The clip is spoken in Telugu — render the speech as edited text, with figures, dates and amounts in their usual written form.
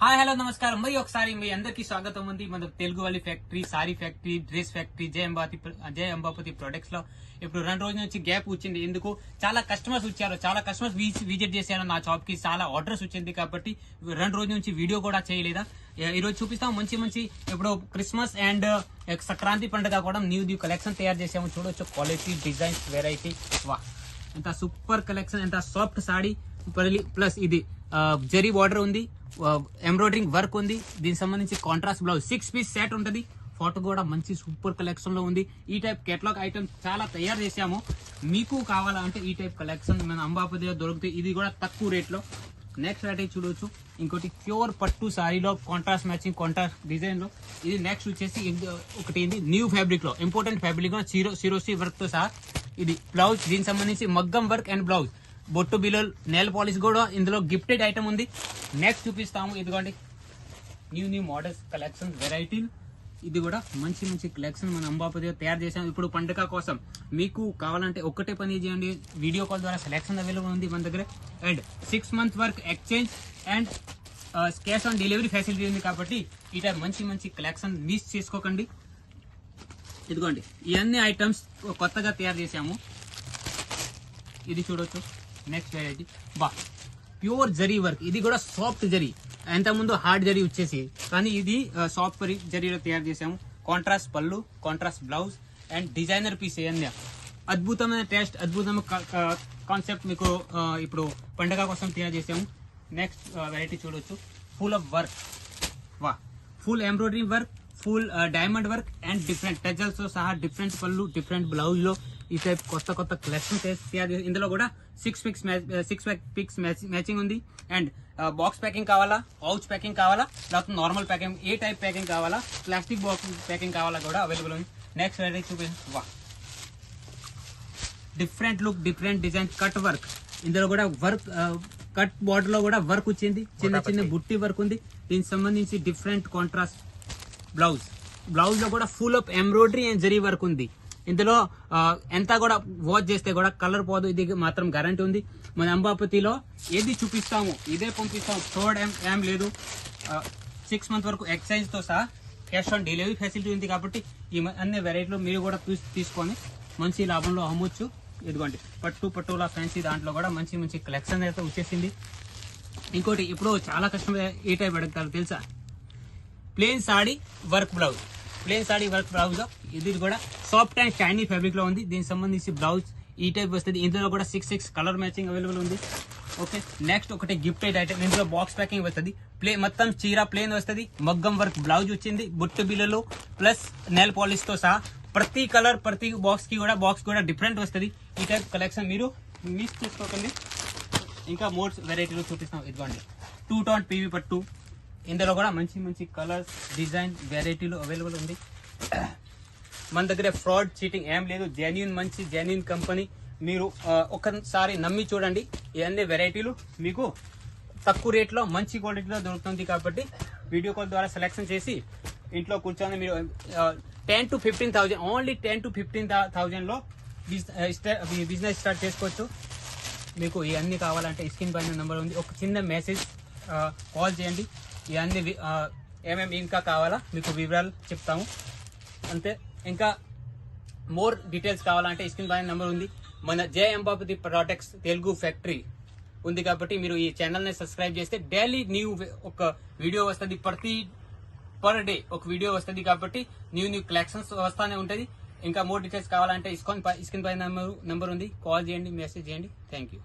హాయ్ హలో నమస్కారం మరి ఒకసారి మీ అందరికీ స్వాగతం ఉంది మన తెలుగు వాళ్ళ factory sorry factory dress factory Jaya Ambapathi products లో ఇప్పుడు 2 రోజుల నుంచి గ్యాప్ వచ్చింది. ఎందుకు చాలా కస్టమర్స్ వచ్చారు, చాలా కస్టమర్స్ విజిట్ చేశారు నా షాప్ కి, చాలా ఆర్డర్స్ వచ్చింది కాబట్టి 2 రోజుల నుంచి వీడియో కూడా చేయలేదా. ఈ రోజు చూపిస్తాం మంచి ఇప్పుడు క్రిస్మస్ అండ్ సంక్రాంతి పండుగ కూడా న్యూ కలెక్షన్ తయారు చేసాము. చూడొచ్చు క్వాలిటీ డిజైన్స్ వెరైటీ, వా ఎంత సూపర్ కలెక్షన్, ఎంత సాఫ్ట్ సాడీ ప్లస్ ఇది జరీ బార్డర్ ఉంది, ఎంబ్రాయిడరింగ్ వర్క్ ఉంది, దీనికి సంబంధించి కాంట్రాస్ట్ బ్లౌజ్ 6 పీస్ సెట్ ఉంటుంది. ఫోటో కూడా మంచి సూపర్ కలెక్షన్ లో ఉంది. ఈ టైప్ కేటలాగ్ ఐటమ్ చాలా తయారు చేసాము. మీకు కావాలంటే ఈ టైప్ కలెక్షన్ మన అంబాపతిలో దొరుకుతాయి. ఇది కూడా తక్కువ రేట్ లో. నెక్స్ట్ వెరైటీ చూడవచ్చు, ఇంకోటి ప్యూర్ పట్టు సారీలో కాంట్రాస్ట్ మ్యాచింగ్ కాంట్రాస్ట్ డిజైన్ లో. ఇది నెక్స్ట్ వచ్చేసి ఒకటి న్యూ ఫ్యాబ్రిక్ లో, ఇంపార్టెంట్ ఫ్యాబ్రిక్ లో సిరోసి వర్క్ తో సహా ఇది బ్లౌజ్, దీనికి సంబంధించి మగ్గం వర్క్ అండ్ బ్లౌజ్, బొట్టు బిల్లలు, నెయిల్ పాలిష్ కూడా ఇందులో గిఫ్టెడ్ ఐటమ్ ఉంది. నెక్స్ట్ చూపిస్తాము, ఇదిగోండి న్యూ మోడల్స్ కలెక్షన్ వెరైటీలు. ఇది కూడా మంచి కలెక్షన్ మన అంబాపతిలో తయారు చేసాము ఇప్పుడు పండుగ కోసం. మీకు కావాలంటే ఒక్కటే పని చేయండి, వీడియో కాల్ ద్వారా సెలెక్షన్ అవైలబుల్ ఉంది మన దగ్గర. And 6 months work exchange and cash on delivery facility ఉంది కాబట్టి ఈ టైప్ మంచి కలెక్షన్ మిస్ చేసుకోకండి. ఇదిగోండి ఇవన్నీ ఐటమ్స్ కొత్తగా తయారు చేసాము. ఇది చూడొచ్చు నెక్స్ట్ వెరైటీ, బా ప్యూర్ జరీ వర్క్, ఇది కూడా సాఫ్ట్ జరీ. ఎంత ముందు హార్డ్ జరీ వచ్చేసి, కానీ ఇది సాఫ్ట్ జరీలో తయారు చేసాము. కాంట్రాస్ట్ పళ్ళు, contrast blouse and designer piece. ఇవన్నీ అద్భుతమైన టేస్ట్, అద్భుతమైన కాన్సెప్ట్ మీకు ఇప్పుడు పండుగ కోసం తయారు చేసాము. నెక్స్ట్ వెరైటీ చూడొచ్చు, ఫుల్ ఆఫ్ వర్క్, వా full embroidery work, full diamond work and different టెజల్స్ తో సహా డిఫరెంట్ పళ్ళు, డిఫరెంట్ బ్లౌజ్ లో ఈ టైప్ కొత్త కలెక్షన్ తయారు. ఇందులో కూడా 6 పిక్స్ మ్యాచింగ్ ఉంది. అండ్ బాక్స్ ప్యాకింగ్ కావాలా, పౌచ్ ప్యాకింగ్ కావాలా, లేకపోతే నార్మల్ ప్యాకింగ్, ఏ టైప్ ప్యాకింగ్ కావాలా, ప్లాస్టిక్ బాక్స్ ప్యాకింగ్ కావాలా కూడా అవైలబుల్ ఉంది. నెక్స్ట్ వెరైటీ చూపించండి, వా different look, different design, cut work. ఇందులో కూడా వర్క్ కట్ బార్డర్ లో కూడా వర్క్ వచ్చింది, చిన్న బుట్టి వర్క్ ఉంది. దీనికి సంబంధించి డిఫరెంట్ కాంట్రాస్ట్ బ్లౌజ్ లో కూడా full of embroidery and zari work ఉంది. ఇందులో ఎంత కూడా వాష్ చేస్తే కూడా కలర్ పోదు, ఇది మాత్రం గ్యారంటీ ఉంది. మన అంబాపతిలో ఏది చూపిస్తాము ఇదే పంపిస్తాము, థర్డ్ ఏం లేదు. 6 months వరకు ఎక్స్చేంజ్ తో సహా క్యాష్ ఆన్ డెలివరీ ఫెసిలిటీ ఉంది కాబట్టి ఈ అన్ని వెరైటీలు మీరు కూడా తీసుకొని మంచి లాభంలో అమ్మొచ్చు. ఇదిగోండి పట్టుల ఫ్యాన్సీ దాంట్లో కూడా మంచి కలెక్షన్ అయితే వచ్చేసింది. ఇంకోటి ఇప్పుడు చాలా కస్టమర్ ఏ టైప్ అడుగుతారు తెలుసా, ప్లెయిన్ సాడీ వర్క్ బ్లౌజ్, ఇది కూడా సాఫ్ట్ అండ్ షైనీ ఫ్యాబ్రిక్ లో ఉంది. దీనికి సంబంధించి బ్లౌజ్ ఈ టైప్ వస్తుంది. ఇందులో కూడా 6 కలర్ మ్యాచింగ్ అవైలబుల్ ఉంది. ఓకే, నెక్స్ట్ ఒకటి గిఫ్టెడ్ ఐటమ్, ఇందులో బాక్స్ ప్యాకింగ్ వస్తుంది. మొత్తం చీర ప్లేన్ వస్తుంది, మగ్గం వర్క్ బ్లౌజ్ వచ్చింది, బొట్టు బిల్లలు ప్లస్ నెయిల్ పాలిష్ తో సహా ప్రతి కలర్ ప్రతి బాక్స్ కూడా డిఫరెంట్ వస్తుంది. ఈ టైప్ కలెక్షన్ మీరు మిస్ చేసుకోకండి. ఇంకా మోర్ వెరైటీలు చూపిస్తాం. ఇదిగోండి 2-tone పీవీ పట్టు, ఇందులో కూడా మంచి కలర్స్, డిజైన్, వెరైటీలు అవైలబుల్ ఉంది. మన దగ్గర ఫ్రాడ్ చీటింగ్ ఏం లేదు, జెన్యూన్ కంపెనీ. మీరు ఒకసారి నమ్మి చూడండి. ఇవన్నీ వెరైటీలు మీకు తక్కువ రేట్లో మంచి క్వాలిటీలో దొరుకుతుంది కాబట్టి వీడియో కాల్ ద్వారా సెలెక్షన్ చేసి ఇంట్లో కూర్చొని మీరు 10 to 15,000 ఓన్లీ 10 to 15,000 లో బిజినెస్ స్టార్ట్ చేసుకోవచ్చు. మీకు ఇవన్నీ కావాలంటే స్క్రీన్ పైన నెంబర్ ఉంది, ఒక చిన్న మెసేజ్ కాల్ చేయండి. ఇవన్నీ ఏమేమి ఇంకా కావాలా మీకు వివరాలు చెప్తాము అంతే. ఇంకా మోర్ డీటెయిల్స్ కావాలంటే స్క్రీన్ పైన నెంబర్ ఉంది. మన జయ అంబాపతి ప్రొడక్ట్స్ తెలుగు ఫ్యాక్టరీ ఉంది కాబట్టి మీరు ఈ ఛానల్ ని సబ్స్క్రైబ్ చేస్తే డైలీ ఒక వీడియో వస్తుంది, పర్ డే ఒక వీడియో వస్తుంది కాబట్టి న్యూ కలెక్షన్స్ వస్తానే ఉంటుంది. ఇంకా మోర్ డీటెయిల్స్ కావాలంటే స్క్రీన్ పైన నెంబర్ ఉంది, కాల్ చేయండి, మెసేజ్ చేయండి. Thank you.